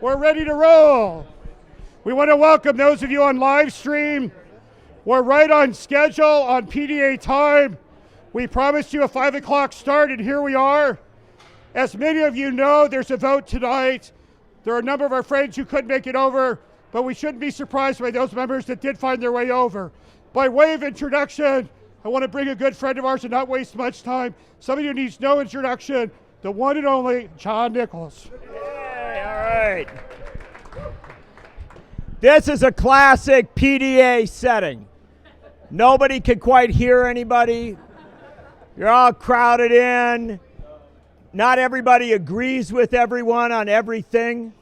We're ready to roll. We want to welcome those of you on live stream. We're right on schedule on PDA time. We promised you a 5 o'clock start, and here we are. As many of you know, there's a vote tonight. There are a number of our friends who couldn't make it over, but we shouldn't be surprised by those members that did find their way over. By way of introduction, I want to bring a good friend of ours and not waste much time. Somebody who needs no introduction, the one and only John Nichols. Yay, all right. This is a classic PDA setting. Nobody can quite hear anybody. You're all crowded in. Not everybody agrees with everyone on everything.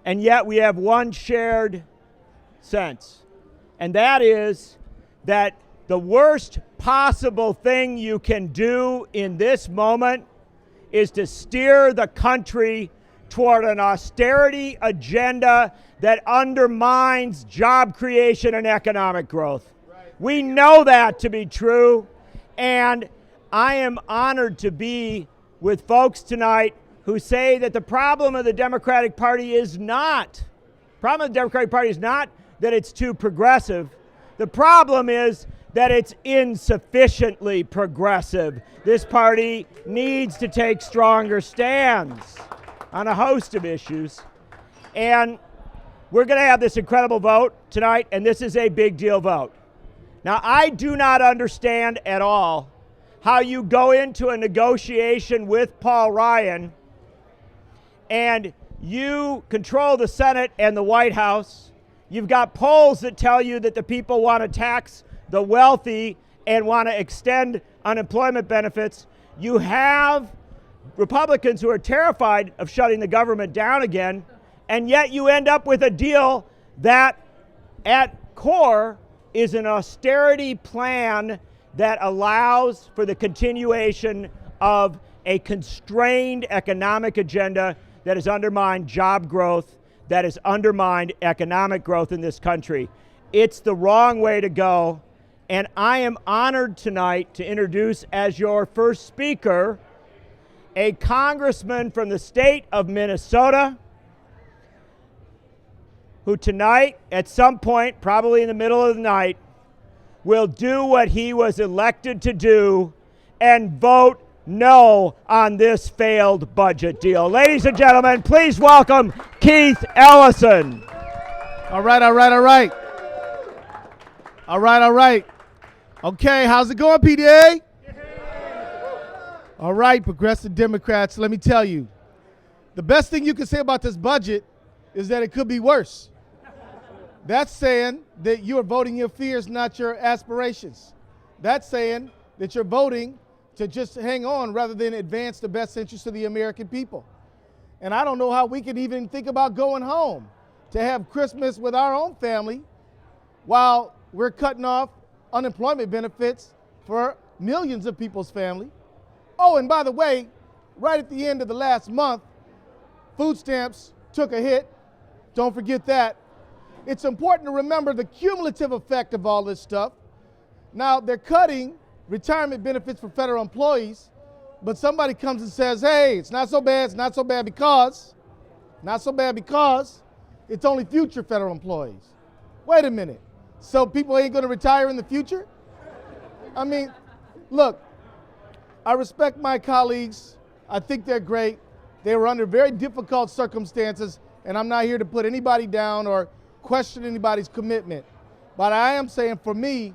And yet we have one shared sense. And that is that the worst possible thing you can do in this moment is to steer the country toward an austerity agenda that undermines job creation and economic growth. We know that to be true, and I am honored to be with folks tonight who say that the problem of the Democratic Party is not that it's too progressive. The problem is that it's insufficiently progressive. This party needs to take stronger stands on a host of issues. And we're going to have this incredible vote tonight, and this is a big deal vote. Now, I do not understand at all how you go into a negotiation with Paul Ryan and you control the Senate and the White House. You've got polls that tell you that the people want to tax the wealthy and want to extend unemployment benefits. You have Republicans who are terrified of shutting the government down again, and yet you end up with a deal that at core is an austerity plan that allows for the continuation of a constrained economic agenda that has undermined job growth, that has undermined economic growth in this country. It's the wrong way to go. And I am honored tonight to introduce as your first speaker a congressman from the state of Minnesota who tonight, at some point, probably in the middle of the night, will do what he was elected to do and vote no on this failed budget deal. Ladies and gentlemen, please welcome Keith Ellison. All right. Okay, how's it going, PDA? All right, progressive Democrats, let me tell you, the best thing you can say about this budget is that it could be worse. That's saying that you're voting your fears, not your aspirations. That's saying that you're voting to just hang on rather than advance the best interests of the American people. And I don't know how we can even think about going home to have Christmas with our own family while we're cutting off unemployment benefits for millions of people's family. Oh, and by the way, right at the end of the last month, food stamps took a hit. Don't forget that. It's important to remember the cumulative effect of all this stuff. Now, they're cutting retirement benefits for federal employees, but somebody comes and says, hey, it's not so bad because it's only future federal employees. Wait a minute. So people ain't going to retire in the future? I mean, look, I respect my colleagues. I think they're great. They were under very difficult circumstances, and I'm not here to put anybody down or question anybody's commitment. But I am saying, for me,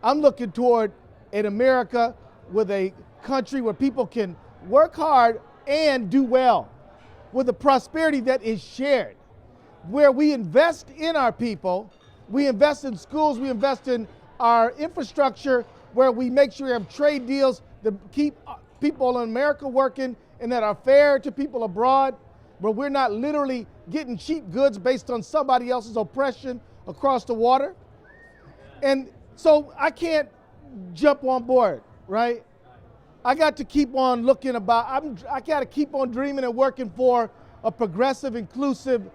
I'm looking toward an America with a country where people can work hard and do well, with a prosperity that is shared, where we invest in our people, we invest in schools, we invest in our infrastructure, where we make sure we have trade deals that keep people in America working and that are fair to people abroad, where we're not literally getting cheap goods based on somebody else's oppression across the water. And so I can't jump on board, right? I got to keep on looking I got to keep on dreaming and working for a progressive, inclusive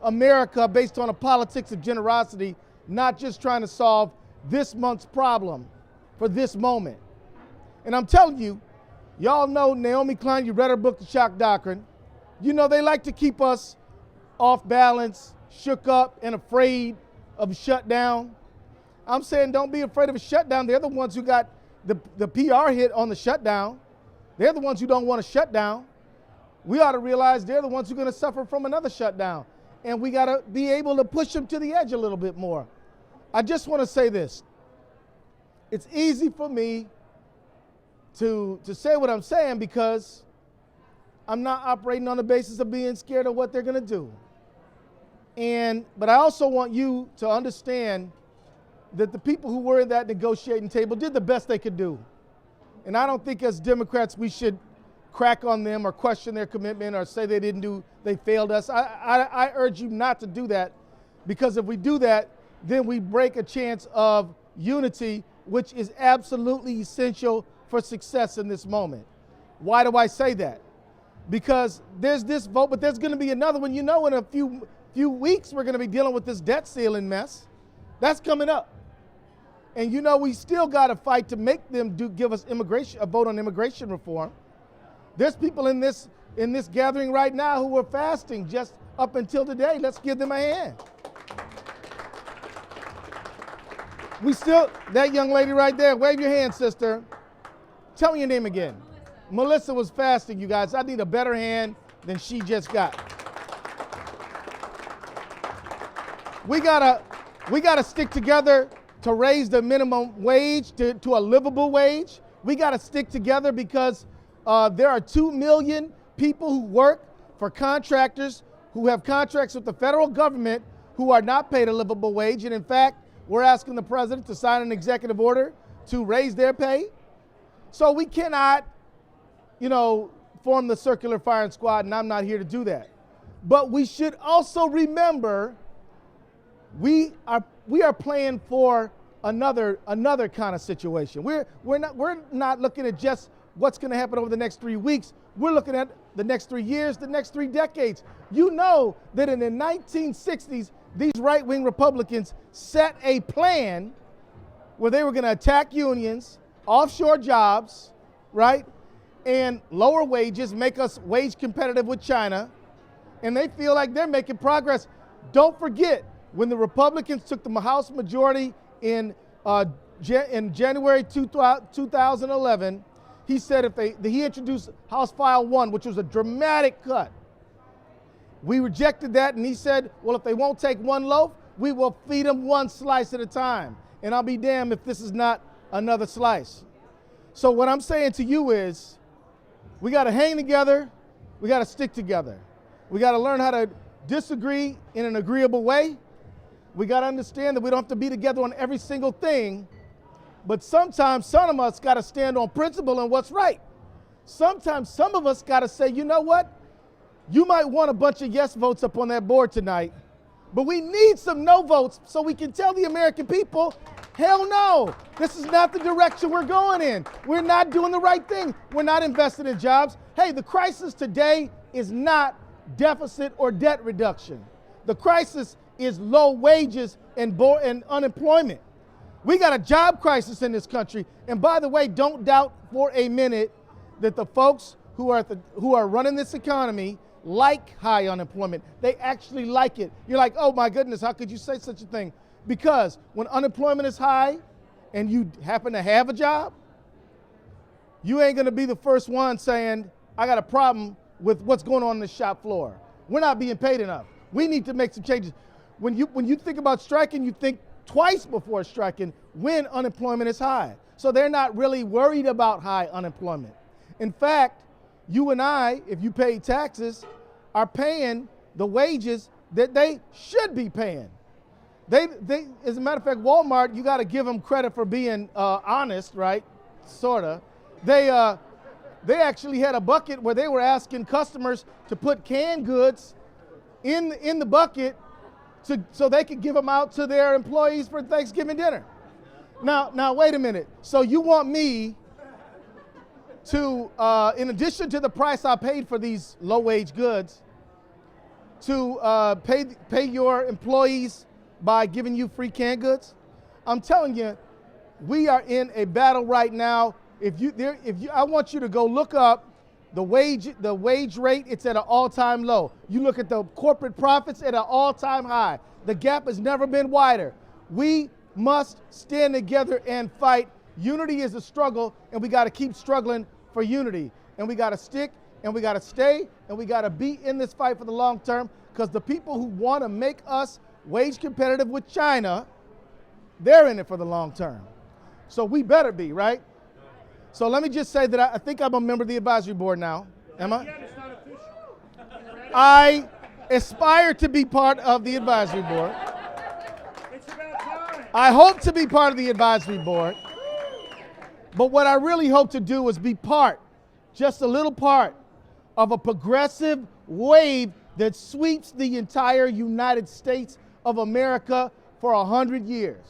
America based on a politics of generosity, not just trying to solve this month's problem for this moment. And I'm telling you, y'all know Naomi Klein, you read her book, The Shock Doctrine. You know, they like to keep us off balance, shook up, and afraid of a shutdown. I'm saying don't be afraid of a shutdown. They're the ones who got the PR hit on the shutdown. They're the ones who don't want to shut down. We ought to realize they're the ones who are going to suffer from another shutdown. And we got to be able to push them to the edge a little bit more. I just want to say this. It's easy for me to say what I'm saying because I'm not operating on the basis of being scared of what they're going to do. But I also want you to understand that the people who were at that negotiating table did the best they could do. And I don't think as Democrats we should crack on them or question their commitment or say they failed us. I urge you not to do that, because if we do that, then we break a chance of unity, which is absolutely essential for success in this moment. Why do I say that? Because there's this vote, but there's going to be another one. You know, in a few weeks, we're going to be dealing with this debt ceiling mess. That's coming up. And you know, we still got to fight to make them give us a vote on immigration reform. There's people in this gathering right now who are fasting just up until today. Let's give them a hand. That young lady right there, wave your hand, sister. Tell me your name again. Melissa was fasting, you guys. I need a better hand than she just got. We gotta stick together to raise the minimum wage to a livable wage. We gotta stick together because there are 2 million people who work for contractors who have contracts with the federal government who are not paid a livable wage. And in fact, we're asking the president to sign an executive order to raise their pay. So we cannot, form the circular firing squad, and I'm not here to do that. But we should also remember we are playing for another kind of situation. We're not looking at just what's going to happen over the next 3 weeks. We're looking at the next 3 years, the next 3 decades. You know that in the 1960s, these right-wing Republicans set a plan where they were going to attack unions, offshore jobs, right, and lower wages, make us wage competitive with China, and they feel like they're making progress. Don't forget, when the Republicans took the House majority in January 2011, he said he introduced House File 1, which was a dramatic cut. We rejected that, and he said, well, if they won't take one loaf, we will feed them one slice at a time. And I'll be damned if this is not another slice. So what I'm saying to you is, we got to hang together, we got to stick together. We got to learn how to disagree in an agreeable way. We got to understand that we don't have to be together on every single thing, but sometimes some of us got to stand on principle and what's right. Sometimes some of us got to say, you know what? You might want a bunch of yes votes up on that board tonight, but we need some no votes so we can tell the American people, hell no, this is not the direction we're going in. We're not doing the right thing. We're not investing in jobs. Hey, the crisis today is not deficit or debt reduction. The crisis is low wages and unemployment. We got a job crisis in this country. And by the way, don't doubt for a minute that the folks who are running this economy like high unemployment. They actually like it. You're like, oh my goodness, how could you say such a thing? Because when unemployment is high and you happen to have a job, you ain't gonna be the first one saying, I got a problem with what's going on the shop floor. We're not being paid enough. We need to make some changes. When you think about striking, you think twice before striking when unemployment is high. So they're not really worried about high unemployment. In fact, you and I, if you pay taxes, are paying the wages that they should be paying. They as a matter of fact, Walmart, you got to give them credit for being honest, right? Sorta. They actually had a bucket where they were asking customers to put canned goods in the bucket so they could give them out to their employees for Thanksgiving dinner. Now wait a minute. So you want me to, in addition to the price I paid for these low-wage goods, to pay your employees by giving you free canned goods? I'm telling you, we are in a battle right now. I want you to go look up The wage rate, it's at an all-time low. You look at the corporate profits at an all-time high. The gap has never been wider. We must stand together and fight. Unity is a struggle, and we got to keep struggling for unity. And we got to stick, and we got to stay, and we got to be in this fight for the long term, because the people who want to make us wage competitive with China, they're in it for the long term. So we better be, right? So let me just say that I think I'm a member of the advisory board now. Am I? I aspire to be part of the advisory board. I hope to be part of the advisory board. But what I really hope to do is be part, just a little part, of a progressive wave that sweeps the entire United States of America for 100 years.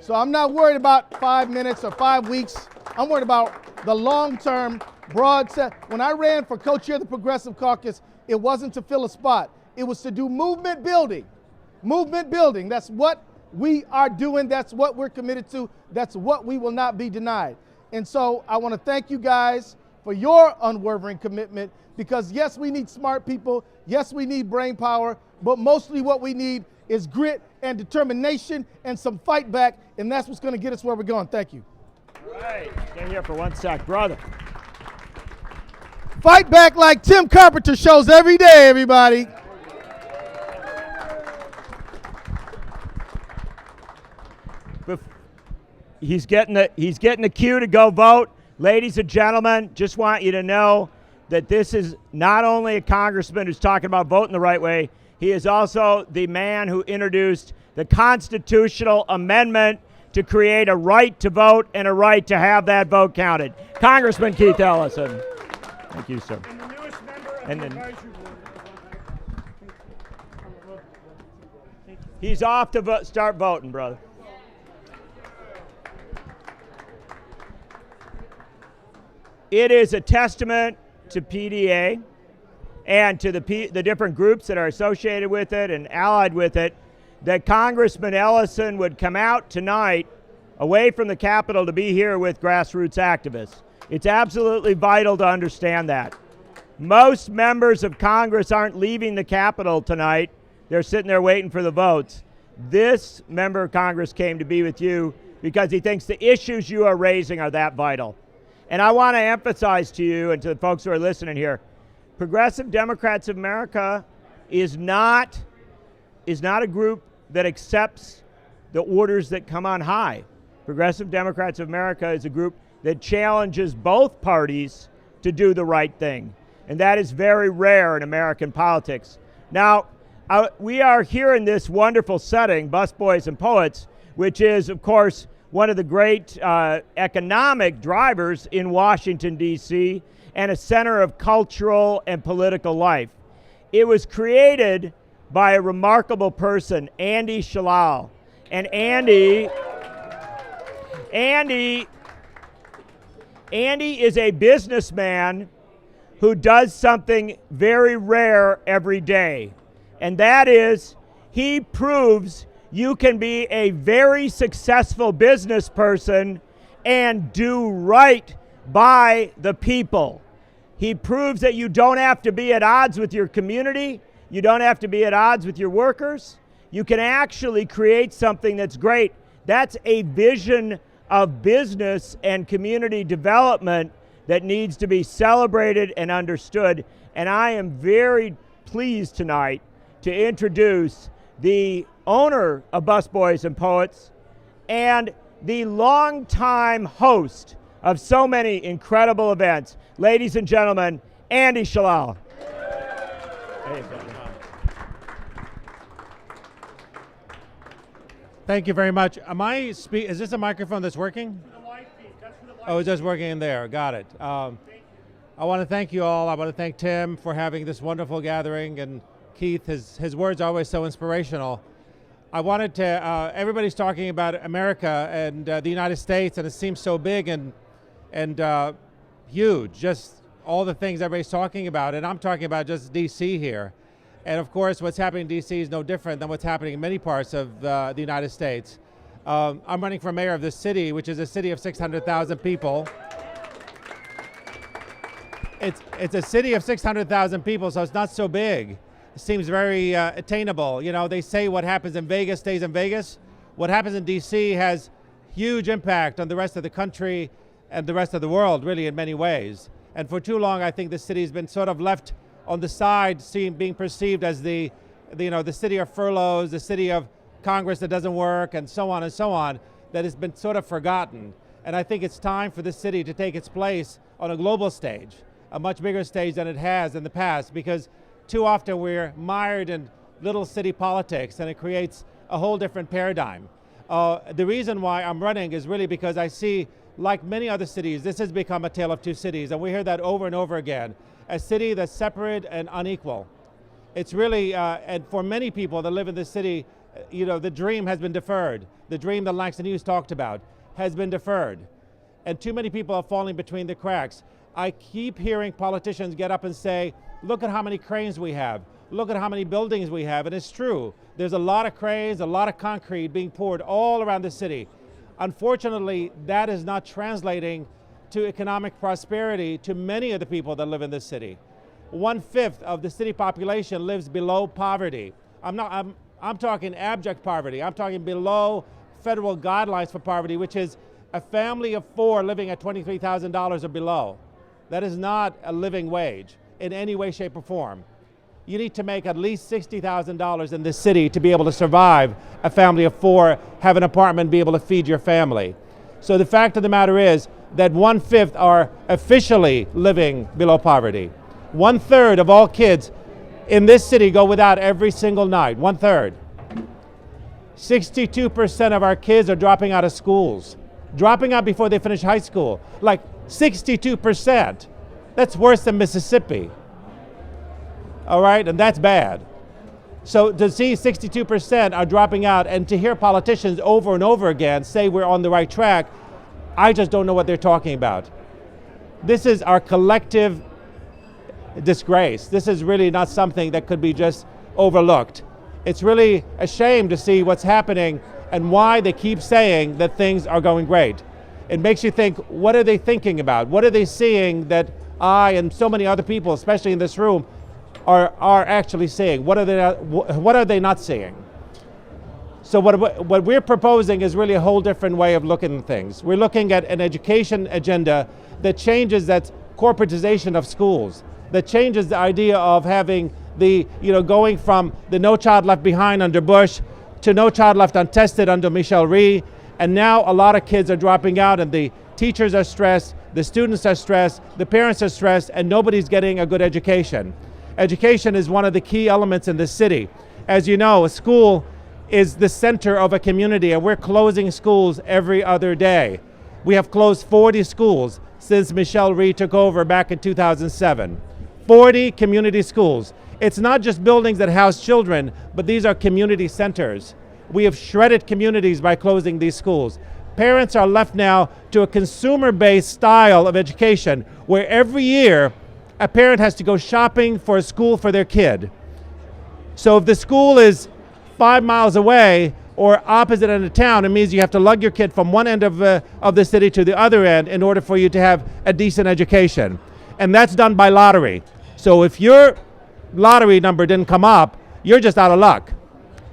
So I'm not worried about 5 minutes or 5 weeks. I'm worried about the long-term, broad set. When I ran for co-chair of the Progressive Caucus, it wasn't to fill a spot. It was to do movement building. Movement building. That's what we are doing. That's what we're committed to. That's what we will not be denied. And so I want to thank you guys for your unwavering commitment, because yes, we need smart people. Yes, we need brain power, but mostly what we need is grit and determination and some fight back, and that's what's going to get us where we're going. Thank you. All right, stay here for 1 sec, brother. Fight back like Tim Carpenter shows every day, everybody. He's getting the cue to go vote. Ladies and gentlemen, just want you to know that this is not only a congressman who's talking about voting the right way, he is also the man who introduced the constitutional amendment to create a right to vote and a right to have that vote counted. Congressman Keith Ellison. Thank you, sir. And the newest member of And the then- advisory board. He's off to start voting, brother. It is a testament to PDA and to the different groups that are associated with it and allied with it that Congressman Ellison would come out tonight away from the Capitol to be here with grassroots activists. It's absolutely vital to understand that. Most members of Congress aren't leaving the Capitol tonight. They're sitting there waiting for the votes. This member of Congress came to be with you because he thinks the issues you are raising are that vital. And I want to emphasize to you and to the folks who are listening here, Progressive Democrats of America is not a group that accepts the orders that come on high. Progressive Democrats of America is a group that challenges both parties to do the right thing. And that is very rare in American politics. Now, we are here in this wonderful setting, Busboys and Poets, which is, of course, one of the great economic drivers in Washington, D.C., and a center of cultural and political life. It was created by a remarkable person, Andy Shalal. And Andy is a businessman who does something very rare every day. And that is, he proves you can be a very successful business person and do right by the people. He proves that you don't have to be at odds with your community. You don't have to be at odds with your workers. You can actually create something that's great. That's a vision of business and community development that needs to be celebrated and understood. And I am very pleased tonight to introduce the owner of Busboys and Poets and the longtime host of so many incredible events. Ladies and gentlemen, Andy Shalal. Thank you very much. Is this a microphone that's working? Oh, it's just working in there. Got it. I want to thank you all. I want to thank Tim for having this wonderful gathering, and Keith, his words are always so inspirational. I wanted to, everybody's talking about America and the United States, and it seems so big and huge, just all the things everybody's talking about, and I'm talking about just D.C. here. And of course, what's happening in D.C. is no different than what's happening in many parts of the United States. I'm running for mayor of this city, which is a city of 600,000 people. it's a city of 600,000 people, so it's not so big. It seems very attainable. You know, they say what happens in Vegas stays in Vegas. What happens in DC has huge impact on the rest of the country and the rest of the world, really, in many ways. And for too long, I think the city's been sort of left on the side, being perceived as the city of furloughs, the city of Congress that doesn't work, and so on, that has been sort of forgotten. And I think it's time for this city to take its place on a global stage, a much bigger stage than it has in the past, because too often we're mired in little city politics, and it creates a whole different paradigm. The reason why I'm running is really because I see, like many other cities, this has become a tale of two cities, and we hear that over and over again. A city that's separate and unequal. It's really, and for many people that live in this city, the dream has been deferred. The dream that Langston Hughes talked about has been deferred. And too many people are falling between the cracks. I keep hearing politicians get up and say, look at how many cranes we have. Look at how many buildings we have. And it's true. There's a lot of cranes, a lot of concrete being poured all around the city. Unfortunately, that is not translating to economic prosperity to many of the people that live in this city. 1/5 of the city population lives below poverty. I'm talking abject poverty. I'm talking below federal guidelines for poverty, which is a family of 4 living at $23,000 or below. That is not a living wage in any way, shape, or form. You need to make at least $60,000 in this city to be able to survive a family of 4, have an apartment, be able to feed your family. So the fact of the matter is that 1/5 are officially living below poverty. 1/3 of all kids in this city go without every single night. 1/3. 62% of our kids are dropping out of schools, dropping out before they finish high school. Like 62%. That's worse than Mississippi. All right, and that's bad. So to see 62% are dropping out, and to hear politicians over and over again say we're on the right track, I just don't know what they're talking about. This is our collective disgrace. This is really not something that could be just overlooked. It's really a shame to see what's happening and why they keep saying that things are going great. It makes you think, what are they thinking about? What are they seeing that I and so many other people, especially in this room, are actually seeing? What are they not seeing? So what we're proposing is really a whole different way of looking at things. We're looking at an education agenda that changes that corporatization of schools, that changes the idea of having going from the No Child Left Behind under Bush to No Child Left Untested under Michelle Rhee. And now a lot of kids are dropping out, and the teachers are stressed, the students are stressed, the parents are stressed, and nobody's getting a good education. Education is one of the key elements in this city. As you know, a school is the center of a community, and we're closing schools every other day. We have closed 40 schools since Michelle Rhee took over back in 2007. 40 community schools. It's not just buildings that house children, but these are community centers. We have shredded communities by closing these schools. Parents are left now to a consumer-based style of education, where every year a parent has to go shopping for a school for their kid. So if the school is 5 miles away or opposite end of town, it means you have to lug your kid from one end of the city to the other end in order for you to have a decent education. And that's done by lottery. So if your lottery number didn't come up, you're just out of luck.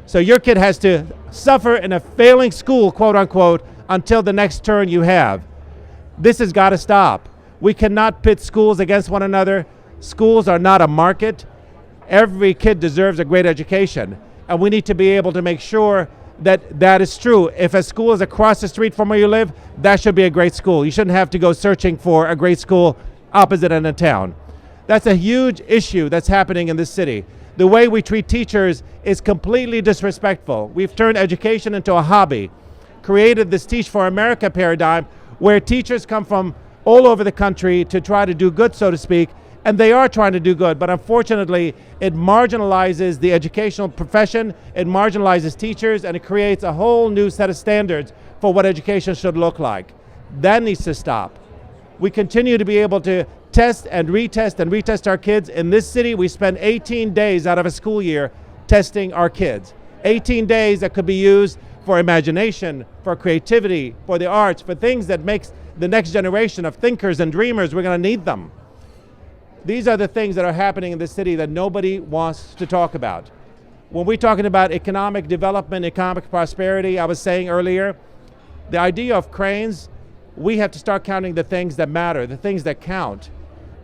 So your kid has to suffer in a failing school, quote unquote, until the next turn you have. This has got to stop. We cannot pit schools against one another. Schools are not a market. Every kid deserves a great education, and we need to be able to make sure that that is true. If a school is across the street from where you live, that should be a great school. You shouldn't have to go searching for a great school opposite end of town. That's a huge issue that's happening in this city. The way we treat teachers is completely disrespectful. We've turned education into a hobby, created this Teach for America paradigm where teachers come from all over the country to try to do good, so to speak, and they are trying to do good, but unfortunately it marginalizes the educational profession, it marginalizes teachers, and it creates a whole new set of standards for what education should look like. That needs to stop. We continue to be able to test and retest our kids. In this city, we spend 18 days out of a school year testing our kids. 18 days that could be used for imagination, for creativity, for the arts, for things that makes the next generation of thinkers and dreamers. We're going to need them. These are the things that are happening in the city that nobody wants to talk about. When we're talking about economic development, economic prosperity, I was saying earlier, the idea of cranes, we have to start counting the things that matter, the things that count.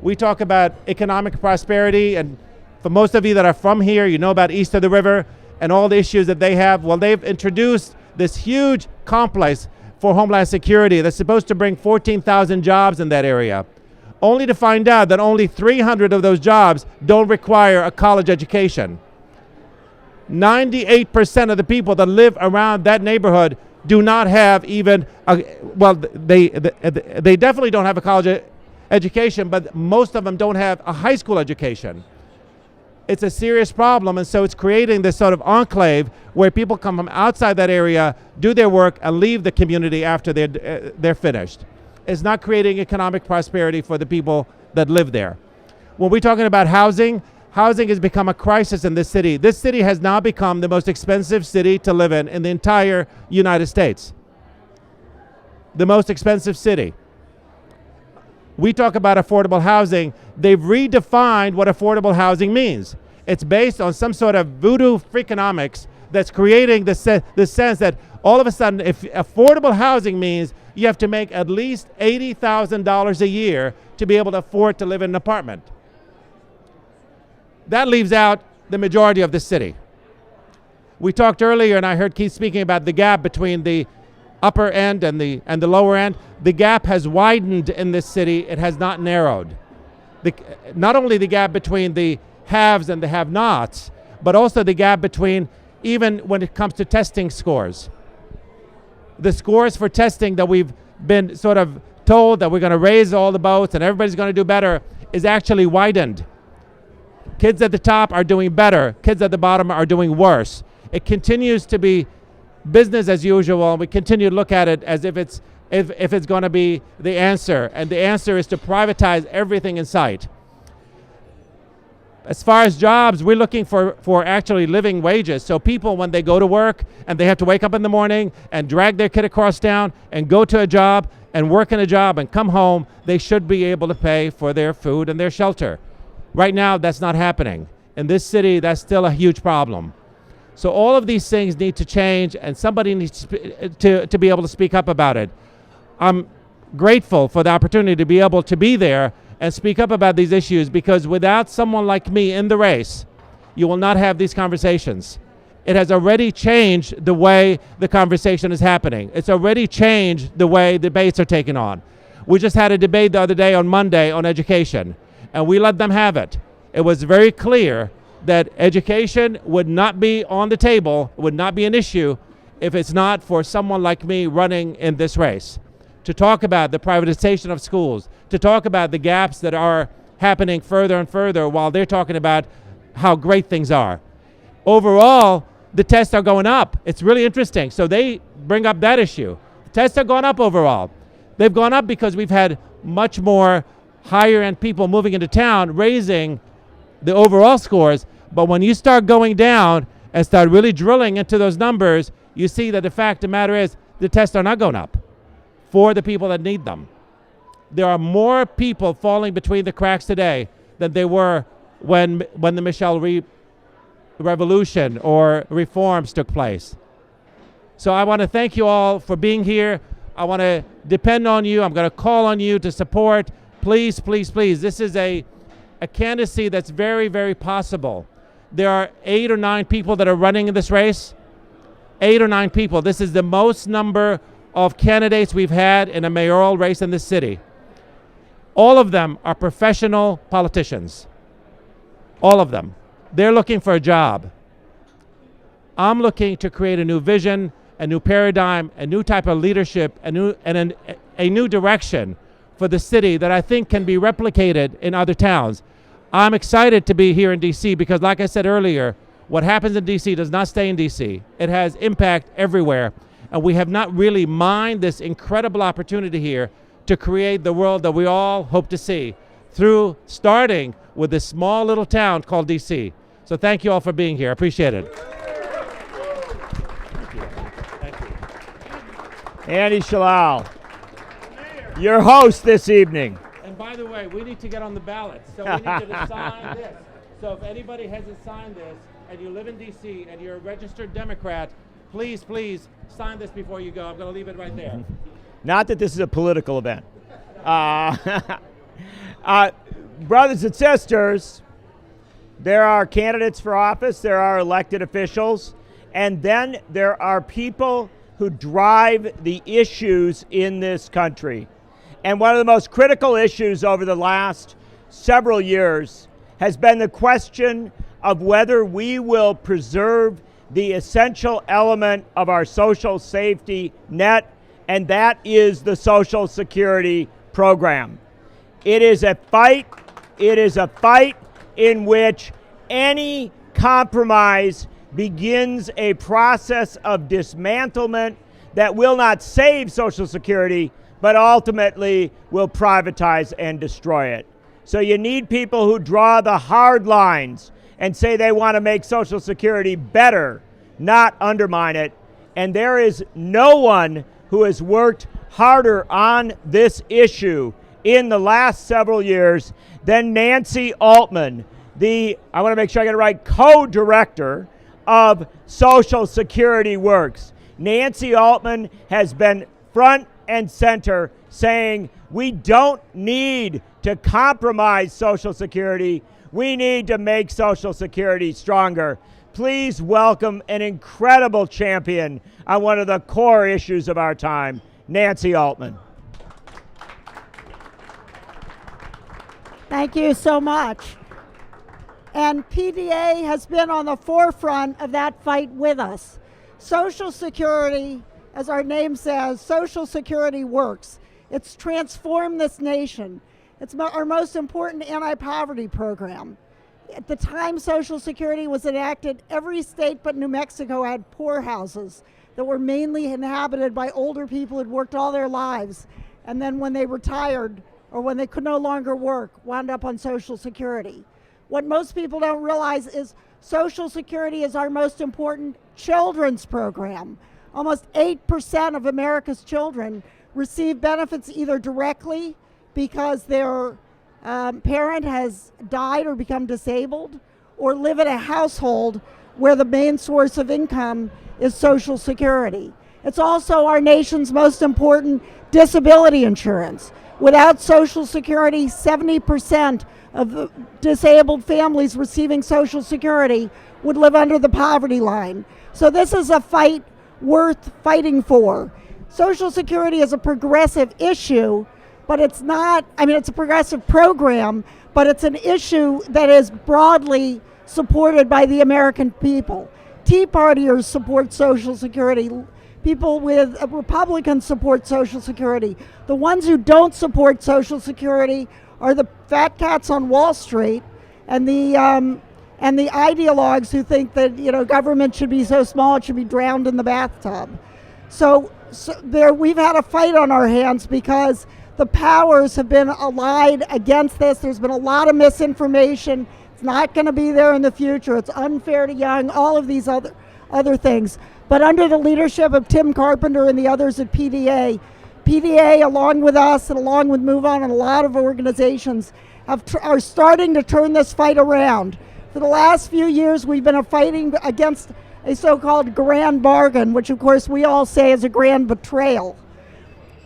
We talk about economic prosperity, and for most of you that are from here, you know about east of the river and all the issues that they have. Well, they've introduced this huge complex for Homeland Security that's supposed to bring 14,000 jobs in that area, only to find out that only 300 of those jobs don't require a college education. 98% of the people that live around that neighborhood do not have even, they definitely don't have a college education, but most of them don't have a high school education. It's a serious problem, and so it's creating this sort of enclave where people come from outside that area, do their work, and leave the community after they're finished. It's not creating economic prosperity for the people that live there. When we're talking about housing, housing has become a crisis in this city. This city has now become the most expensive city to live in the entire United States. The most expensive city. We talk about affordable housing. They've redefined what affordable housing means. It's based on some sort of voodoo freakonomics that's creating the sense that all of a sudden, if affordable housing means you have to make at least $80,000 a year to be able to afford to live in an apartment. That leaves out the majority of the city. We talked earlier, and I heard Keith speaking about the gap between the upper end and the lower end. The gap has widened in this city. It has not narrowed. Not only the gap between the haves and the have-nots, but also the gap between, even when it comes to testing scores. The scores for testing that we've been sort of told that we're going to raise all the boats and everybody's going to do better is actually widened. Kids at the top are doing better. Kids at the bottom are doing worse. It continues to be business as usual, and we continue to look at it as if it's going to be the answer, and the answer is to privatize everything in sight. As far as jobs, we're looking for actually living wages. So people, when they go to work and they have to wake up in the morning and drag their kid across town and go to a job and work in a job and come home, they should be able to pay for their food and their shelter. Right now, that's not happening. In this city, that's still a huge problem. So all of these things need to change, and somebody needs to be able to speak up about it. I'm grateful for the opportunity to be able to be there and speak up about these issues, because without someone like me in the race, you will not have these conversations. It has already changed the way the conversation is happening. It's already changed the way debates are taken on. We just had a debate the other day on Monday on education, and we let them have it. It was very clear that education would not be on the table, would not be an issue if it's not for someone like me running in this race. To talk about the privatization of schools, to talk about the gaps that are happening further and further while they're talking about how great things are. Overall, the tests are going up. It's really interesting. So they bring up that issue. The tests are going up overall. They've gone up because we've had much more higher end people moving into town, raising the overall scores. But when you start going down and start really drilling into those numbers, you see that the fact of the matter is the tests are not going up for the people that need them. There are more people falling between the cracks today than there were when the Michelle revolution or reforms took place. So I want to thank you all for being here. I want to depend on you. I'm going to call on you to support. Please, please, please. This is a candidacy that's very, very possible. There are 8 or 9 people that are running in this race. 8 or 9 people. This is the most number of candidates we've had in a mayoral race in this city. All of them are professional politicians. All of them. They're looking for a job. I'm looking to create a new vision, a new paradigm, a new type of leadership, a new direction for the city that I think can be replicated in other towns. I'm excited to be here in D.C. because, like I said earlier, what happens in D.C. does not stay in D.C. It has impact everywhere, and we have not really mined this incredible opportunity here to create the world that we all hope to see through starting with this small little town called D.C. So thank you all for being here. I appreciate it. Thank you. Andy Shalal, your host this evening. And And by the way, we need to get on the ballot, so we need you to sign this. So if anybody hasn't signed this, and you live in D.C. and you're a registered Democrat, please, please sign this before you go. I'm going to leave it right there. Not that this is a political event. Brothers and sisters, there are candidates for office, there are elected officials, and then there are people who drive the issues in this country. And one of the most critical issues over the last several years has been the question of whether we will preserve the essential element of our social safety net, and that is the Social Security program. It is a fight in which any compromise begins a process of dismantlement that will not save Social Security, but ultimately will privatize and destroy it. So you need people who draw the hard lines and say they want to make Social Security better, not undermine it. And there is no one who has worked harder on this issue in the last several years than Nancy Altman, I want to make sure I get it right, co-director of Social Security Works. Nancy Altman has been front and center saying we don't need to compromise Social Security. We need to make Social Security stronger. Please welcome an incredible champion on one of the core issues of our time, Nancy Altman. Thank you so much. And PDA has been on the forefront of that fight with us. Social Security, as our name says, Social Security works. It's transformed this nation. It's our most important anti-poverty program. At the time Social Security was enacted, every state but New Mexico had poorhouses that were mainly inhabited by older people who'd worked all their lives, and then when they retired or when they could no longer work, wound up on Social Security. What most people don't realize is Social Security is our most important children's program. Almost 8% of America's children receive benefits either directly because their parent has died or become disabled, or live in a household where the main source of income is Social Security. It's also our nation's most important disability insurance. Without Social Security, 70% of the disabled families receiving Social Security would live under the poverty line. So this is a fight worth fighting for. Social Security is a progressive issue, but it's not, it's a progressive program, but it's an issue that is broadly supported by the American people. Tea Partiers support Social Security. People with Republicans support Social Security. The ones who don't support Social Security are the fat cats on Wall Street and the ideologues who think that government should be so small it should be drowned in the bathtub. So we've had a fight on our hands because the powers have been allied against this. There's been a lot of misinformation. It's not going to be there in the future. It's unfair to young, all of these other things. But under the leadership of Tim Carpenter and the others at PDA, along with us and along with Move On and a lot of organizations, are starting to turn this fight around. For the last few years, we've been fighting against a so-called grand bargain, which of course we all say is a grand betrayal.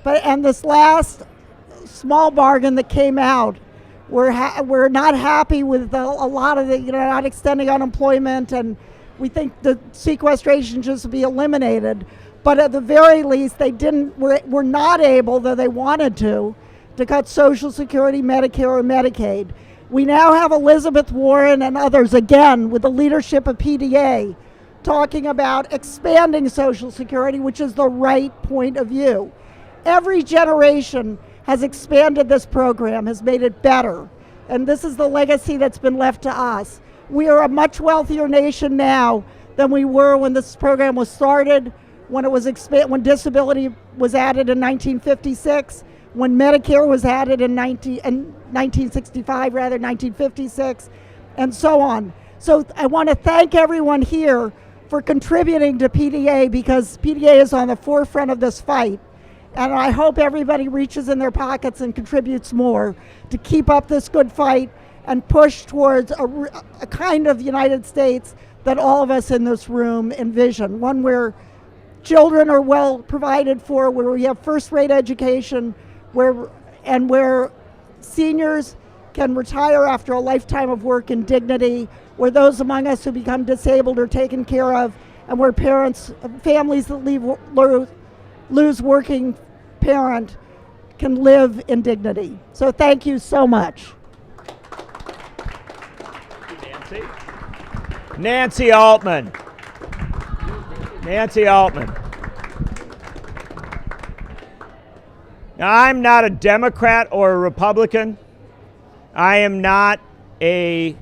And this last small bargain that came out, we're not happy with a lot of the, not extending unemployment, and we think the sequestration should be eliminated. But at the very least, were not able, though they wanted to cut Social Security, Medicare, or Medicaid. We now have Elizabeth Warren and others, again, with the leadership of PDA, talking about expanding Social Security, which is the right point of view. Every generation has expanded this program, has made it better, and this is the legacy that's been left to us. We are a much wealthier nation now than we were when this program was started, when when disability was added in 1956, when Medicare was added in 1965, 1956, and so on. So I want to thank everyone here for contributing to PDA, because PDA is on the forefront of this fight. And I hope everybody reaches in their pockets and contributes more to keep up this good fight and push towards a kind of United States that all of us in this room envision, one where children are well provided for, where we have first-rate education, where seniors can retire after a lifetime of work in dignity, where those among us who become disabled are taken care of, and where families that lose working parent can live in dignity. So thank you so much. Nancy Altman. Nancy Altman. Now, I'm not a Democrat or a Republican. I'm not a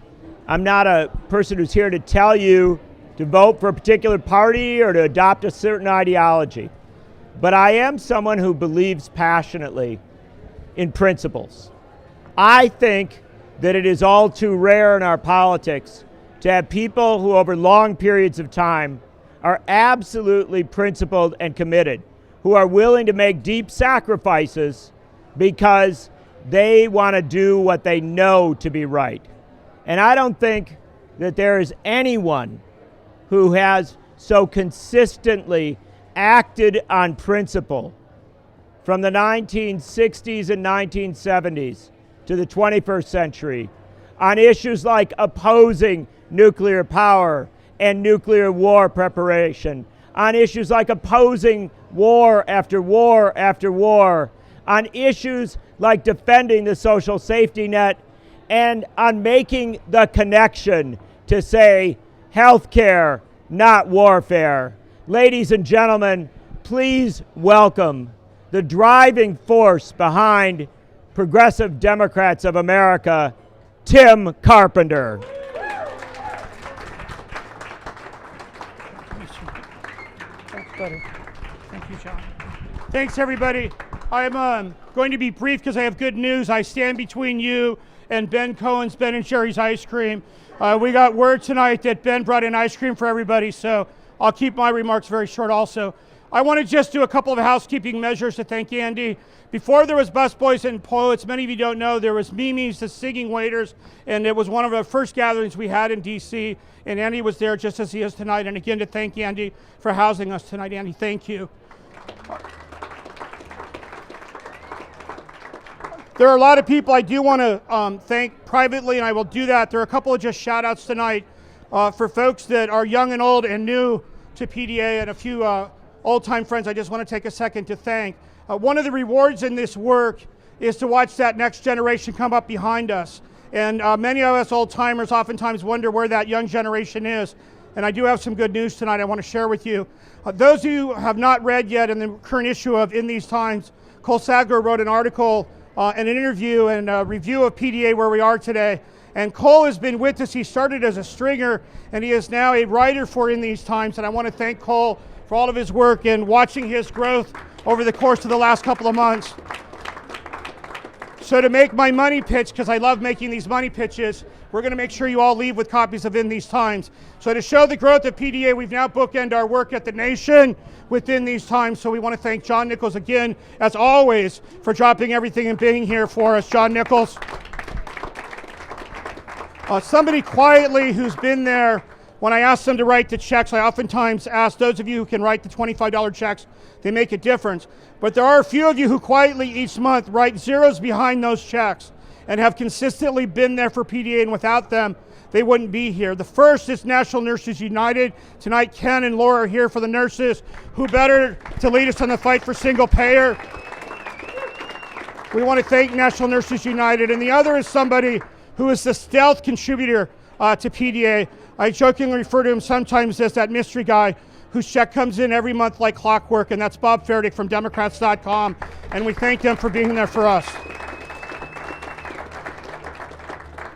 person who's here to tell you to vote for a particular party or to adopt a certain ideology. But I am someone who believes passionately in principles. I think that it is all too rare in our politics to have people who over long periods of time are absolutely principled and committed, who are willing to make deep sacrifices because they want to do what they know to be right. And I don't think that there is anyone who has so consistently acted on principle from the 1960s and 1970s to the 21st century on issues like opposing nuclear power and nuclear war preparation, on issues like opposing war after war after war, on issues like defending the social safety net, and on making the connection to say healthcare, not warfare. Ladies and gentlemen, please welcome the driving force behind Progressive Democrats of America, Tim Carpenter. Thank you, John. Thanks, everybody. I'm going to be brief because I have good news. I stand between you and Ben Cohen's Ben and Jerry's Ice Cream. We got word tonight that Ben brought in ice cream for everybody, so I'll keep my remarks very short also. I want to just do a couple of housekeeping measures to thank Andy. Before there was busboys and poets, many of you don't know, there was Mimi's, the singing waiters, and it was one of the first gatherings we had in D.C., and Andy was there just as he is tonight. And again, to thank Andy for housing us tonight. Andy, thank you. There are a lot of people I do want to thank privately, and I will do that. There are a couple of just shout outs tonight for folks that are young and old and new to PDA, and a few old-time friends I just want to take a second to thank. One of the rewards in this work is to watch that next generation come up behind us. And many of us old-timers oftentimes wonder where that young generation is. And I do have some good news tonight I want to share with you. Those of you who have not read yet in the current issue of In These Times, Cole Sadler wrote an article and an interview and a review of PDA where we are today. And Cole has been with us. He started as a stringer, and he is now a writer for In These Times. And I want to thank Cole for all of his work and watching his growth over the course of the last couple of months. So to make my money pitch, because I love making these money pitches, we're going to make sure you all leave with copies of In These Times. So to show the growth of PDA, we've now bookended our work at the Nation within these times. So we want to thank John Nichols again, as always, for dropping everything and being here for us. John Nichols. Somebody quietly who's been there, when I ask them to write the checks, I oftentimes ask those of you who can write the $25 checks, they make a difference. But there are a few of you who quietly each month write zeros behind those checks and have consistently been there for PDA, and without them, they wouldn't be here. The first is National Nurses United. Tonight, Ken and Laura are here for the nurses. Who better to lead us on the fight for single payer? We want to thank National Nurses United. And the other is somebody who is the stealth contributor to PDA. I jokingly refer to him sometimes as that mystery guy whose check comes in every month like clockwork, and that's Bob Ferdick from Democrats.com, and we thank them for being there for us.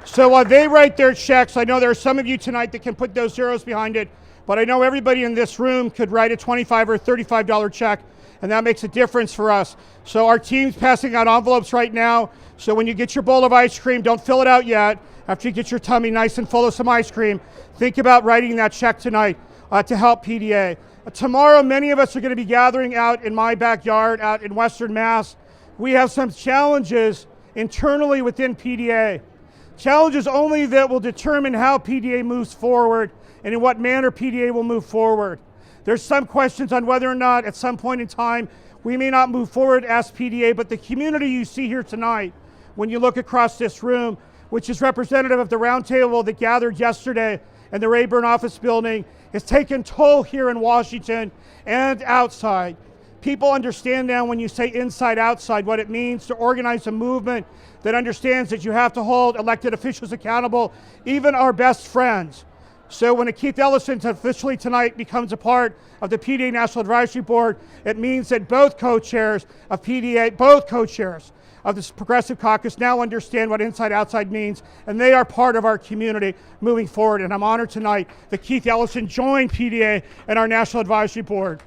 So while they write their checks, I know there are some of you tonight that can put those zeros behind it, but I know everybody in this room could write a $25 or $35 check, and that makes a difference for us. So our team's passing out envelopes right now, so when you get your bowl of ice cream, don't fill it out yet. After you get your tummy nice and full of some ice cream, think about writing that check tonight to help PDA. Tomorrow, many of us are going to be gathering out in my backyard, out in Western Mass. We have some challenges internally within PDA. Challenges only that will determine how PDA moves forward and in what manner PDA will move forward. There's some questions on whether or not at some point in time we may not move forward as PDA, but the community you see here tonight, when you look across this room, which is representative of the roundtable that gathered yesterday in the Rayburn office building, has taken toll here in Washington and outside. People understand now when you say inside, outside, what it means to organize a movement that understands that you have to hold elected officials accountable, even our best friends. So when Keith Ellison officially tonight becomes a part of the PDA National Advisory Board, it means that both co-chairs of PDA, both co-chairs of this Progressive Caucus now understand what inside-outside means, and they are part of our community moving forward. And I'm honored tonight that Keith Ellison joined PDA and our National Advisory Board.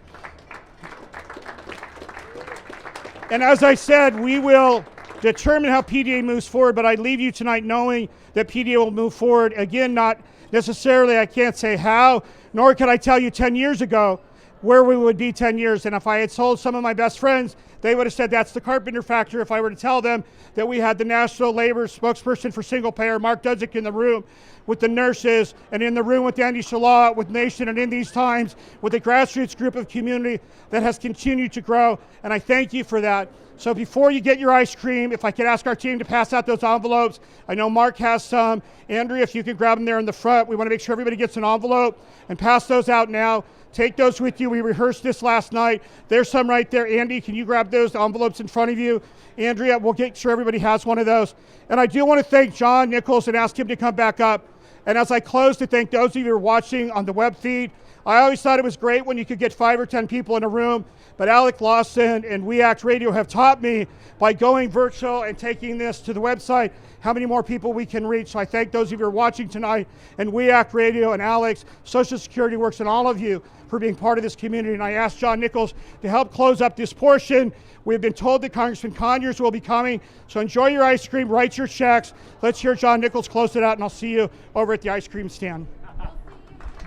And as I said, we will determine how PDA moves forward, but I leave you tonight knowing that PDA will move forward. Again, not necessarily, I can't say how, nor can I tell you 10 years ago where we would be 10 years. And if I had told some of my best friends, they would have said that's the Carpenter Factor. If I were to tell them that we had the National Labor spokesperson for single payer, Mark Dudzik, in the room with the nurses, and in the room with Andy Shala, with Nation, and in these times with a grassroots group of community that has continued to grow, and I thank you for that. So before you get your ice cream, if I could ask our team to pass out those envelopes. I know Mark has some. Andrea, if you could grab them there in the front. We want to make sure everybody gets an envelope and pass those out now. Take those with you. We rehearsed this last night. There's some right there. Andy, can you grab those envelopes in front of you? Andrea, we'll get sure everybody has one of those. And I do want to thank John Nichols and ask him to come back up. And as I close, to thank those of you who are watching on the web feed. I always thought it was great when you could get 5 or 10 people in a room, but Alec Lawson and We Act Radio have taught me by going virtual and taking this to the website how many more people we can reach. So I thank those of you who are watching tonight, and We Act Radio and Alex, Social Security Works, and all of you for being part of this community. And I asked John Nichols to help close up this portion. We've been told that Congressman Conyers will be coming, so enjoy your ice cream, write your checks. Let's hear John Nichols close it out, and I'll see you over at the ice cream stand.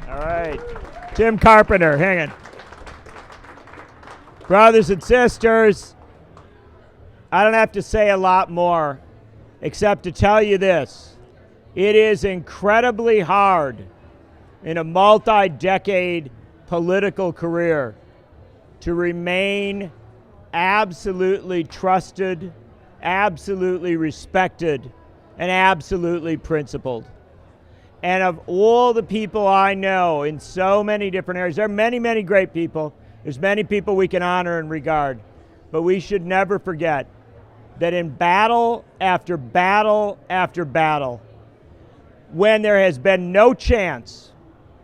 All right. Tim Carpenter, hang on. Brothers and sisters, I don't have to say a lot more except to tell you this. It is incredibly hard in a multi-decade political career to remain absolutely trusted, absolutely respected, and absolutely principled. And of all the people I know in so many different areas, there are many, many great people. There's many people we can honor and regard. But we should never forget that in battle after battle after battle, when there has been no chance,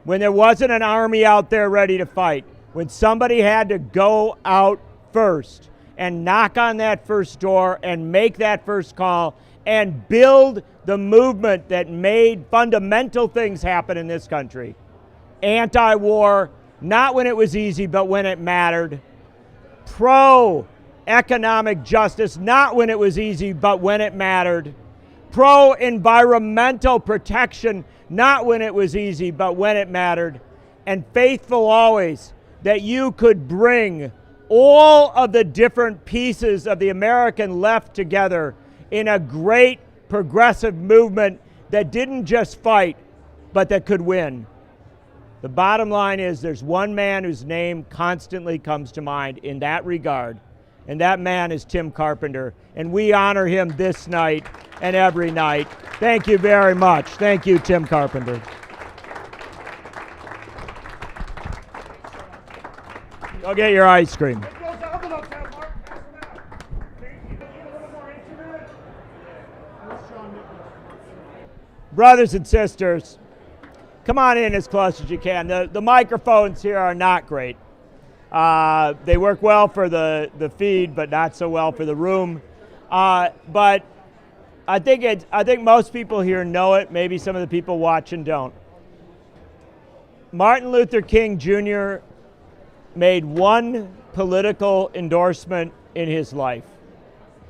when there wasn't an army out there ready to fight, when somebody had to go out first and knock on that first door and make that first call and build the movement that made fundamental things happen in this country. Anti-war, not when it was easy, but when it mattered. Pro-economic justice, not when it was easy, but when it mattered. Pro-environmental protection, not when it was easy, but when it mattered. And faithful always that you could bring all of the different pieces of the American left together in a great progressive movement that didn't just fight, but that could win. The bottom line is there's one man whose name constantly comes to mind in that regard, and that man is Tim Carpenter, and we honor him this night and every night. Thank you very much. Thank you, Tim Carpenter. Go get your ice cream. Brothers and sisters, come on in as close as you can. The microphones here are not great. They work well for the feed, but not so well for the room. But I think most people here know it. Maybe some of the people watching don't. Martin Luther King Jr. made one political endorsement in his life.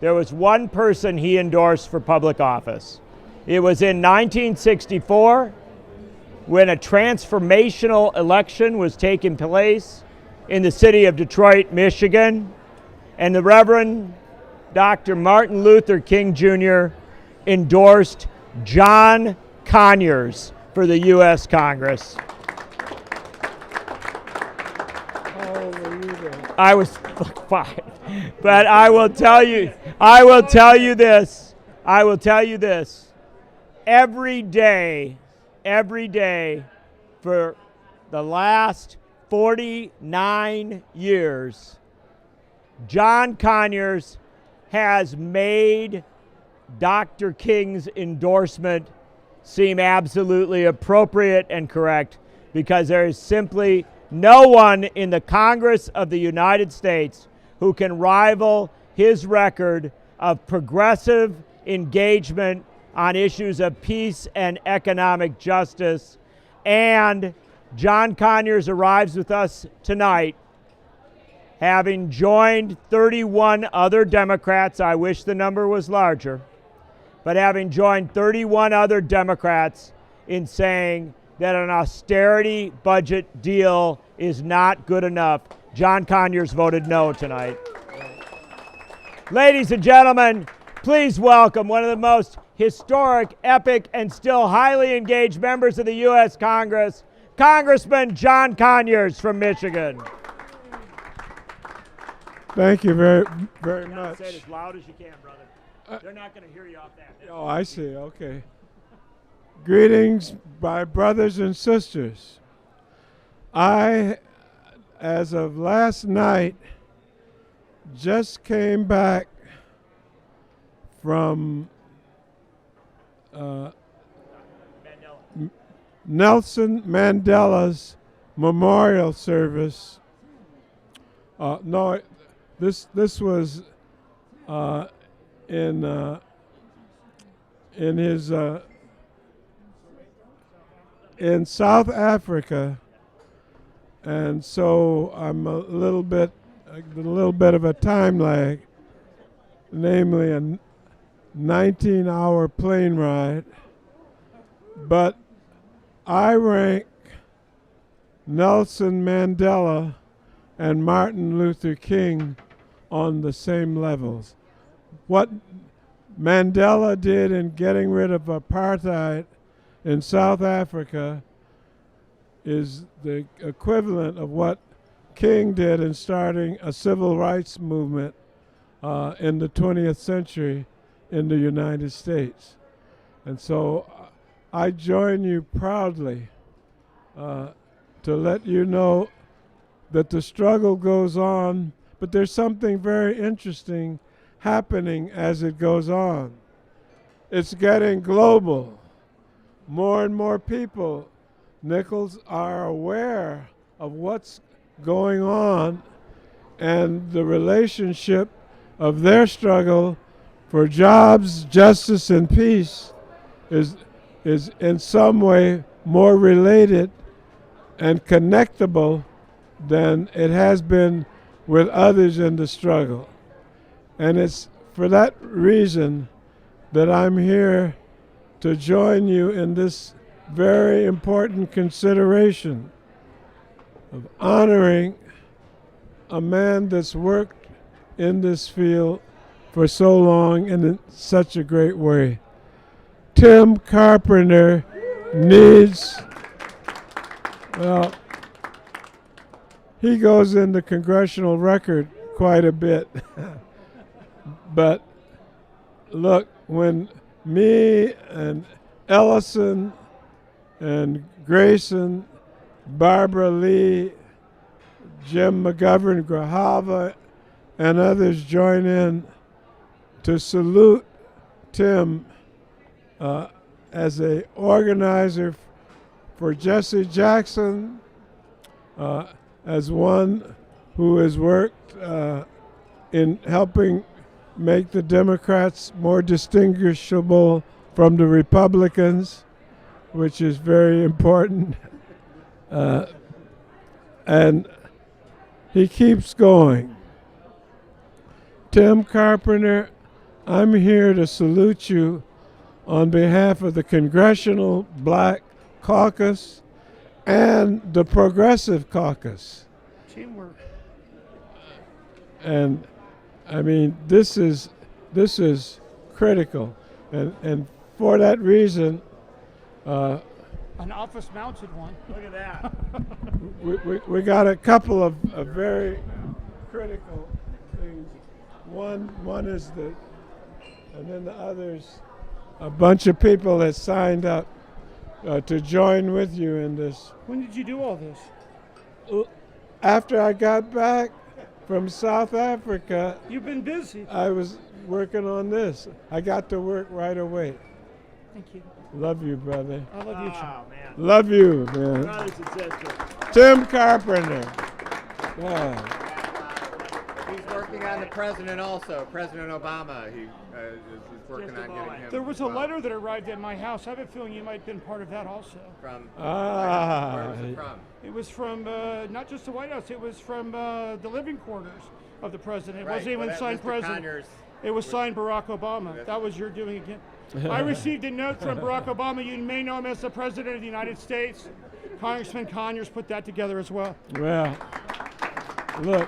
There was one person he endorsed for public office. It was in 1964 when a transformational election was taking place in the city of Detroit, Michigan, and the Reverend Dr. Martin Luther King Jr. endorsed John Conyers for the U.S. Congress. I was 5, but I will tell you this. Every day for the last 49 years, John Conyers has made Dr. King's endorsement seem absolutely appropriate and correct, because there is simply no one in the Congress of the United States who can rival his record of progressive engagement on issues of peace and economic justice. And John Conyers arrives with us tonight, having joined 31 other Democrats. I wish the number was larger, but having joined 31 other Democrats in saying that an austerity budget deal is not good enough. John Conyers voted no tonight. Ladies and gentlemen, please welcome one of the most historic, epic, and still highly engaged members of the U.S. Congress, Congressman John Conyers from Michigan. Thank you very much. Say it as loud as you can, brother. They're not going to hear you off that. Oh, I see. Okay. Greetings, my brothers and sisters. I, as of last night, just came back from Nelson Mandela's memorial service. No, this was in his in South Africa, and so I'm a little bit of a time lag, namely a 19-hour plane ride. But I rank Nelson Mandela and Martin Luther King on the same levels. What Mandela did in getting rid of apartheid in South Africa is the equivalent of what King did in starting a civil rights movement in the 20th century in the United States. And so I join you proudly to let you know that the struggle goes on, but there's something very interesting happening as it goes on. It's getting global. More and more people, Nichols, are aware of what's going on and the relationship of their struggle for jobs, justice, and peace is in some way more related and connectable than it has been with others in the struggle. And it's for that reason that I'm here to join you in this very important consideration of honoring a man that's worked in this field for so long and in such a great way. Tim Carpenter needs, well, he goes in the congressional record quite a bit. But look, when me and Ellison and Grayson, Barbara Lee, Jim McGovern, Grijalva, and others join in to salute Tim as an organizer for Jesse Jackson, as one who has worked in helping make the Democrats more distinguishable from the Republicans, which is very important. And he keeps going. Tim Carpenter, I'm here to salute you on behalf of the Congressional Black Caucus and the Progressive Caucus. Teamwork. And I mean, this is critical, and for that reason, An office-mounted one. Look at that. we got a couple of very critical things. One is and then the others, a bunch of people that signed up to join with you in this. When did you do all this? After I got back from South Africa, You've been busy. I was working on this. I got to work right away. Thank you. Love you, brother. I love you, Chuck. Oh, man. Love you, man. Brothers and sisters. Tim Carpenter. Yeah. He's working on the president also, President Obama. He is working on getting him. There was a letter that arrived at my house. I have a feeling you might have been part of that also. From Ah. where was it from? It was from not just the White House. It was from the living quarters of the president. It Right, wasn't even well, signed Mr. president. Conyers It was signed Barack Obama. That was your doing again. I received a note from Barack Obama. You may know him as the President of the United States. Congressman Conyers put that together as well. Well, look,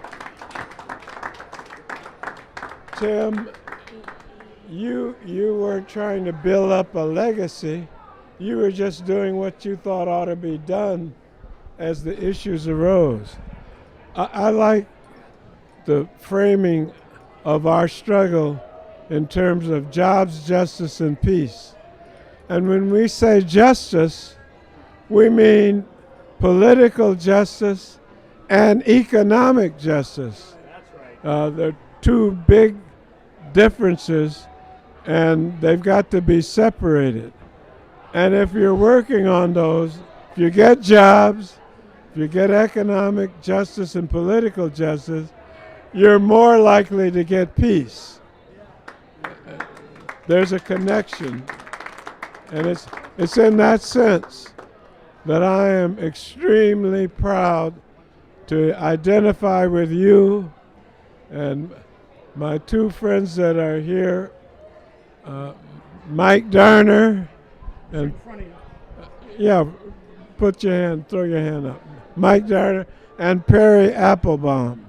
Tim, you weren't trying to build up a legacy. You were just doing what you thought ought to be done as the issues arose. I like the framing of our struggle in terms of jobs, justice, and peace. And when we say justice, we mean political justice and economic justice. That's right. They're two big differences, and they've got to be separated. And if you're working on those, if you get jobs, if you get economic justice and political justice, you're more likely to get peace. There's a connection, and it's in that sense that I am extremely proud to identify with you and my two friends that are here, Mike Darner, and In front of you. yeah, throw your hand up. Mike Darner and Perry Applebaum,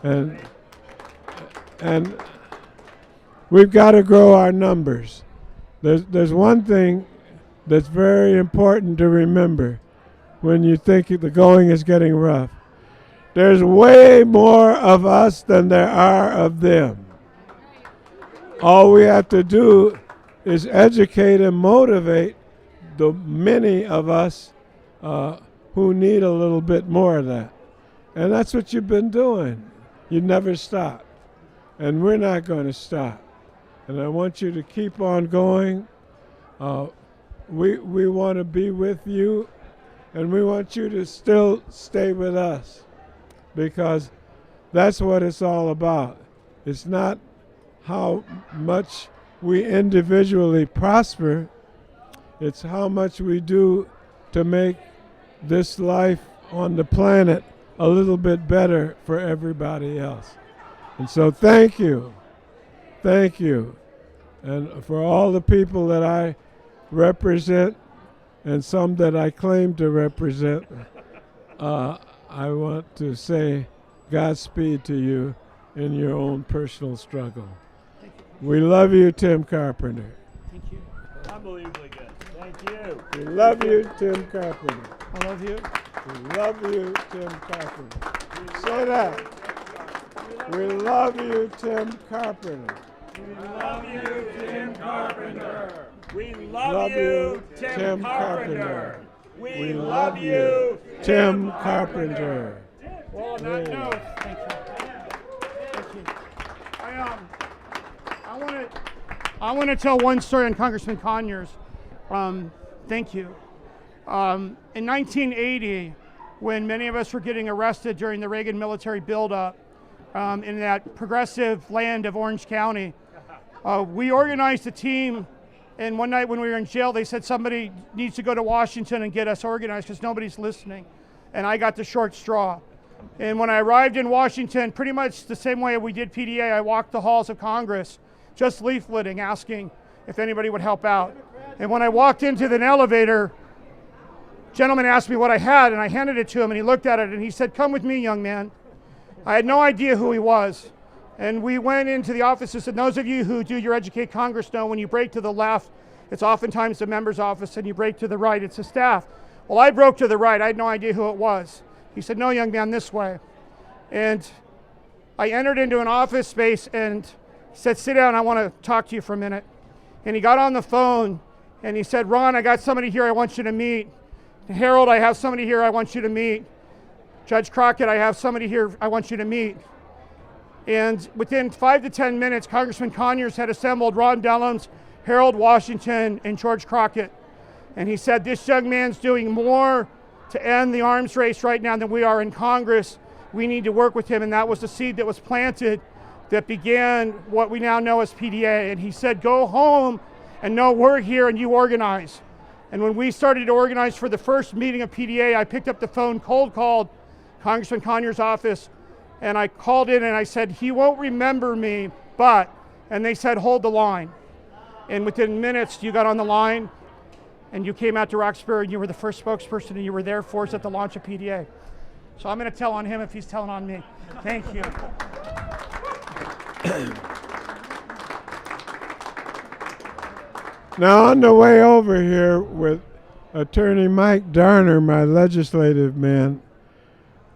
and we've got to grow our numbers. There's one thing that's very important to remember when you think the going is getting rough. There's way more of us than there are of them. All we have to do is educate and motivate the many of us who need a little bit more of that. And that's what you've been doing. You never stop. And we're not going to stop. And I want you to keep on going. We want to be with you, and we want you to still stay with us, because that's what it's all about. It's not how much we individually prosper, it's how much we do to make this life on the planet a little bit better for everybody else. And so thank you. Thank you. And for all the people that I represent and some that I claim to represent, I want to say Godspeed to you in your own personal struggle. We love you, Tim Carpenter. Thank you. Unbelievably good. Thank you. We love you, Tim Carpenter. I love you. We love you, Tim Carpenter. Say that. We love you, Tim Carpenter. We love you, Tim Carpenter. We Love love you, you, Tim Tim Carpenter. Carpenter. We We love love you, Tim Carpenter. Well, on that note, thank you. Thank you. I want to tell one story on Congressman Conyers. Thank you. In 1980, when many of us were getting arrested during the Reagan military buildup in that progressive land of Orange County, we organized a team. And one night when we were in jail, they said somebody needs to go to Washington and get us organized because nobody's listening. And I got the short straw. And when I arrived in Washington, pretty much the same way we did PDA, I walked the halls of Congress, just leafleting, asking if anybody would help out. And when I walked into the elevator, gentleman asked me what I had, and I handed it to him, and he looked at it, and he said, "Come with me, young man." I had no idea who he was. And we went into the offices, and those of you who do your Educate Congress know when you break to the left, it's oftentimes the member's office, and you break to the right, it's the staff. Well, I broke to the right. I had no idea who it was. He said, "No, young man, this way." And I entered into an office space, and he said, "Sit down, I want to talk to you for a minute." And he got on the phone, and he said, "Ron, I got somebody here I want you to meet. Harold, I have somebody here I want you to meet. Judge Crockett, I have somebody here I want you to meet." And within 5 to 10 minutes, Congressman Conyers had assembled Ron Dellums, Harold Washington, and George Crockett. And he said, "This young man's doing more to end the arms race right now than we are in Congress. We need to work with him." And that was the seed that was planted that began what we now know as PDA. And he said, "Go home and know we're here and you organize." And when we started to organize for the first meeting of PDA, I picked up the phone, cold called Congressman Conyers' office, and I called in and I said, "He won't remember me, but," and they said, "Hold the line." And within minutes, you got on the line and you came out to Roxbury and you were the first spokesperson and you were there for us at the launch of PDA. So I'm going to tell on him if he's telling on me. Thank you. Now, on the way over here with Attorney Mike Darner, my legislative man,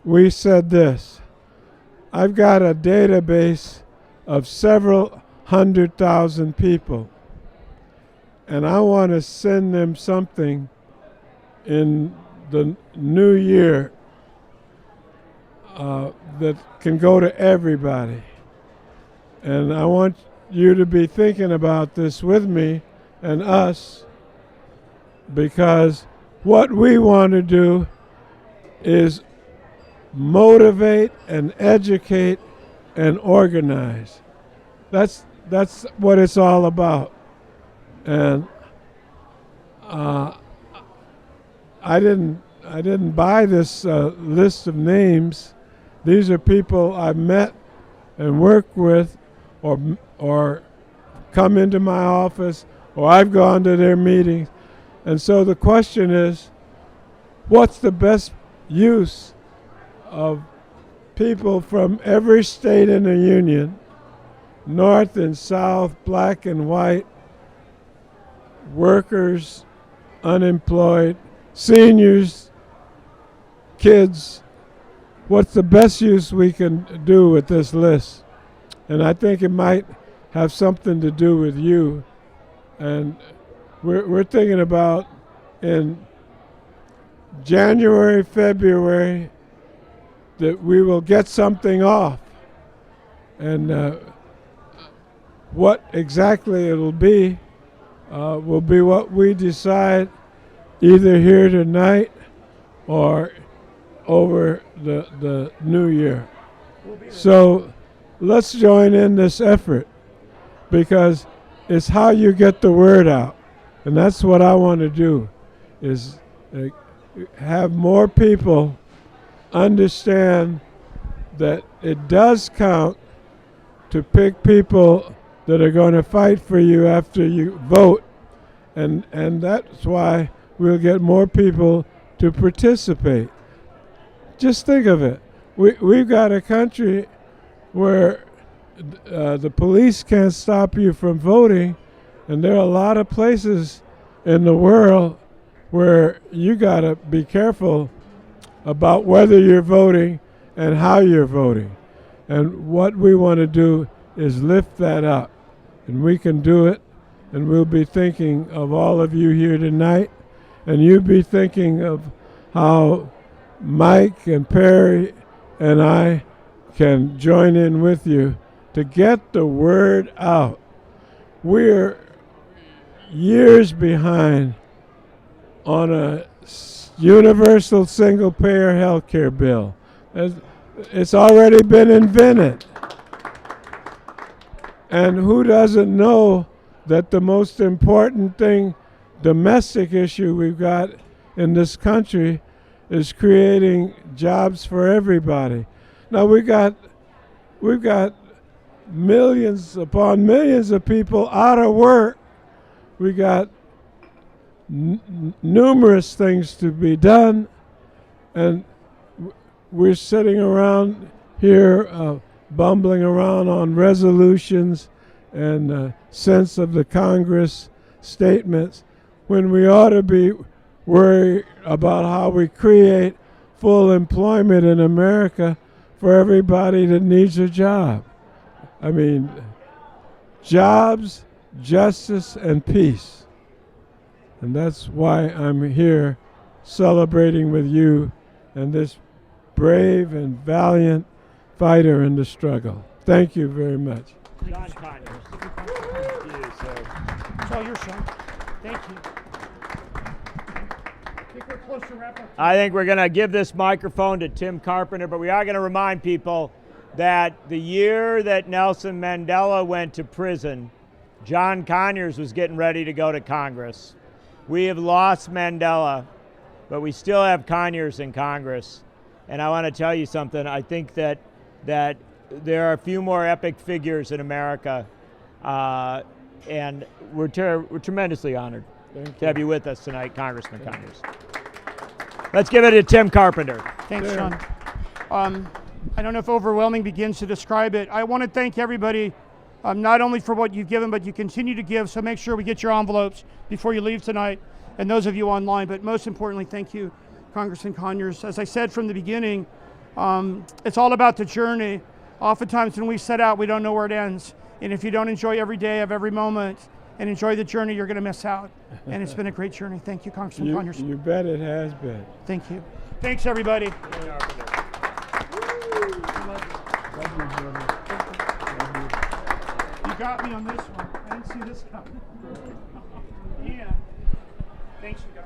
we said this: I've got a database of several 100,000 people, and I want to send them something in the new year that can go to everybody. And I want you to be thinking about this with me and us, because what we want to do is motivate and educate and organize. That's what it's all about. And I didn't buy this list of names. These are people I've met and worked with, or come into my office, or I've gone to their meetings. And so the question is, what's the best use of people from every state in the union, north and south, black and white, workers, unemployed, seniors, kids? What's the best use we can do with this list? And I think it might have something to do with you. And we're thinking about in January, February, that we will get something off. And what exactly it'll be will be what we decide either here tonight or over the new year. So let's join in this effort, because it's how you get the word out. And that's what I want to do, is have more people understand that it does count to pick people that are going to fight for you after you vote. And that's why we'll get more people to participate. Just think of it. We've got a country where the police can't stop you from voting, and there are a lot of places in the world where you got to be careful about whether you're voting and how you're voting. And what we want to do is lift that up, and we can do it. And we'll be thinking of all of you here tonight, and you'll be thinking of how Mike and Perry and I can join in with you to get the word out. We're years behind on a universal single-payer health care bill. It's already been invented. And who doesn't know that the most important thing, domestic issue we've got in this country, is creating jobs for everybody. Now we've got millions upon millions of people out of work. We got numerous things to be done, and we're sitting around here bumbling around on resolutions and sense of the Congress statements when we ought to be worried about how we create full employment in America for everybody that needs a job. I mean, jobs, justice, and peace. And that's why I'm here celebrating with you and this brave and valiant fighter in the struggle. Thank you very much. John Conyers. It's all your son. Thank you. I think we're close to wrap up. I think we're going to give this microphone to Tim Carpenter, but we are going to remind people that the year that Nelson Mandela went to prison, John Conyers was getting ready to go to Congress. We have lost Mandela, but we still have Conyers in Congress. And I want to tell you something. I think that there are a few more epic figures in America, and we're tremendously honored to have you with us tonight, Congressman Conyers. Let's give it to Tim Carpenter. Thanks, Sean. I don't know if overwhelming begins to describe it. I want to thank everybody, not only for what you've given, but you continue to give, so make sure we get your envelopes before you leave tonight, and those of you online, but most importantly, thank you, Congressman Conyers. As I said from the beginning, it's all about the journey. Oftentimes when we set out, we don't know where it ends, and if you don't enjoy every day of every moment and enjoy the journey, you're going to miss out, and it's been a great journey. Thank you, Congressman Conyers. You bet it has been. Thank you. Thanks, everybody. You got me on this one. I didn't see this coming. Yeah. Thanks, you guys.